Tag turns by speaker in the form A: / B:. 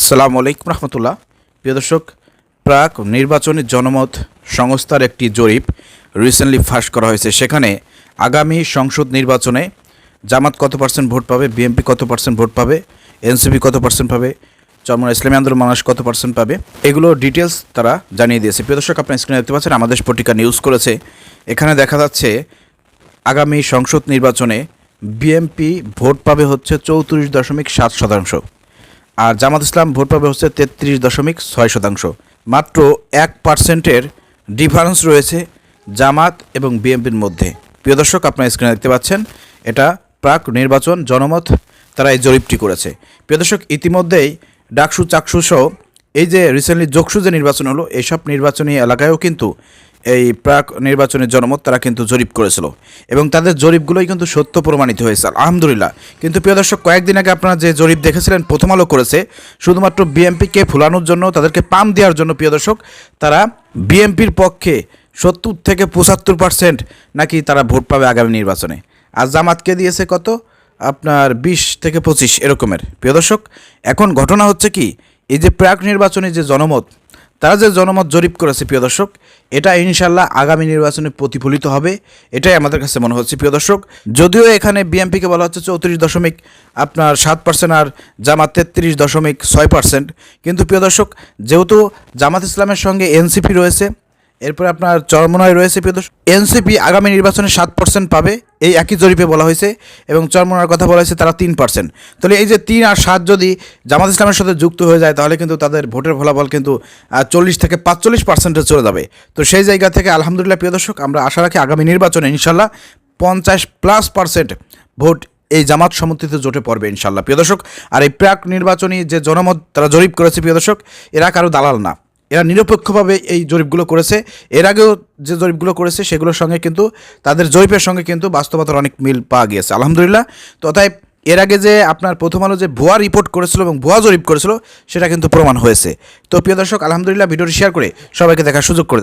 A: আসসালামু আলাইকুম রহমতুল্লাহ। প্রিয় দর্শক, প্রাক নির্বাচনী জনমত সংস্থার একটি জরিপ রিসেন্টলি ফাঁস করা হয়েছে। সেখানে আগামী সংসদ নির্বাচনে জামাত কত পার্সেন্ট ভোট পাবে, বিএনপি কত পার্সেন্ট ভোট পাবে, এনসিপি কত পার্সেন্ট পাবে, চরমোনাই ইসলামী আন্দোলন মানুষ কত পার্সেন্ট পাবে, এগুলো ডিটেলস তারা জানিয়ে দিয়েছে। প্রিয় দর্শক, আপনার স্ক্রিনে দেখতে পাচ্ছেন আমাদের পত্রিকা নিউজ করেছে। এখানে দেখা যাচ্ছে আগামী সংসদ নির্বাচনে বিএনপি ভোট পাবে হচ্ছে 34.7%, আর জামাত ইসলাম ভোট পাবে হচ্ছে 33.6%। মাত্র 1%-এর ডিফারেন্স রয়েছে জামাত এবং বিএনপির মধ্যে। প্রিয় দর্শক, আপনারা স্ক্রিনে দেখতে পাচ্ছেন এটা প্রাক নির্বাচন জনমত তারা এই জরিপটি করেছে। প্রিয় দর্শক, ইতিমধ্যেই ডাকসু চাকসু সহ এই যে রিসেন্টলি যোগসু যে নির্বাচন হলো, এইসব নির্বাচনী এলাকায়ও কিন্তু এই প্রাক নির্বাচনের জনমত তারা কিন্তু জরিপ করেছিল এবং তাদের জরিপগুলোই কিন্তু সত্য প্রমাণিত হয়েছে, আলহামদুলিল্লাহ। কিন্তু প্রিয় দর্শক, কয়েকদিন আগে আপনারা যে জরিপ দেখেছিলেন প্রথম আলো করেছে শুধুমাত্র বিএনপিকে ফুলানোর জন্য, তাদেরকে পাম দেওয়ার জন্য। প্রিয় দর্শক, তারা বিএনপির পক্ষে 70-75% নাকি তারা ভোট পাবে আগামী নির্বাচনে, আর জামাতকে দিয়েছে কত আপনার 20-25 এরকমের। প্রিয় দর্শক, এখন ঘটনা হচ্ছে কি, এই যে প্রাক নির্বাচনী যে জনমত তারা যে জনমত জরিপ করেছে প্রিয় দর্শক, এটা ইনশাল্লাহ আগামী নির্বাচনে প্রতিফলিত হবে, এটাই আমাদের কাছে মনে হচ্ছে। প্রিয় দর্শক, যদিও এখানে বিএনপিকে বলা হচ্ছে 34.7% আর জামাত 33.6%, কিন্তু প্রিয় দর্শক, যেহেতু জামাত ইসলামের সঙ্গে এনসিপি রয়েছে, এরপরে আপনার চরমোনাই রয়েছে, প্রিয় দর্শক, এনসিপি আগামী নির্বাচনে 7% পাবে এই একই জরিপে বলা হয়েছে, এবং চরমোনার কথা বলা হয়েছে তারা 3%। তাহলে এই যে 3 আর 7 যদি জামাত ইসলামের সাথে যুক্ত হয়ে যায়, তাহলে কিন্তু তাদের ভোটের ফলাফল কিন্তু 40-45% চলে যাবে। তো সেই জায়গা থেকে আলহামদুলিল্লাহ প্রিয় দর্শক, আমরা আশা রাখি আগামী নির্বাচনে ইনশাল্লাহ 50+% ভোট এই জামাত সমর্থিত জোটে পড়বে ইনশাল্লাহ প্রিয় দর্শক। আর এই প্রাক নির্বাচনী যে জনমত তারা জরিপ করেছে প্রিয় দর্শক, এরা কারো দালাল না, এরা নিরপেক্ষভাবে এই জরিপগুলো করেছে। এর আগেও যে জরিপগুলো করেছে সেগুলোর সঙ্গে কিন্তু তাদের জরিপের সঙ্গে কিন্তু বাস্তবতার অনেক মিল পাওয়া গিয়েছে, আলহামদুলিল্লাহ। তো তাই এর আগে যে আপনার প্রথম আলো যে ভুয়া রিপোর্ট করেছিল এবং ভুয়া জরিপ করেছিল, সেটা কিন্তু প্রমাণ হয়েছে। তো প্রিয় দর্শক, আলহামদুলিল্লাহ, ভিডিওটি শেয়ার করে সবাইকে দেখার সুযোগ করে দেন।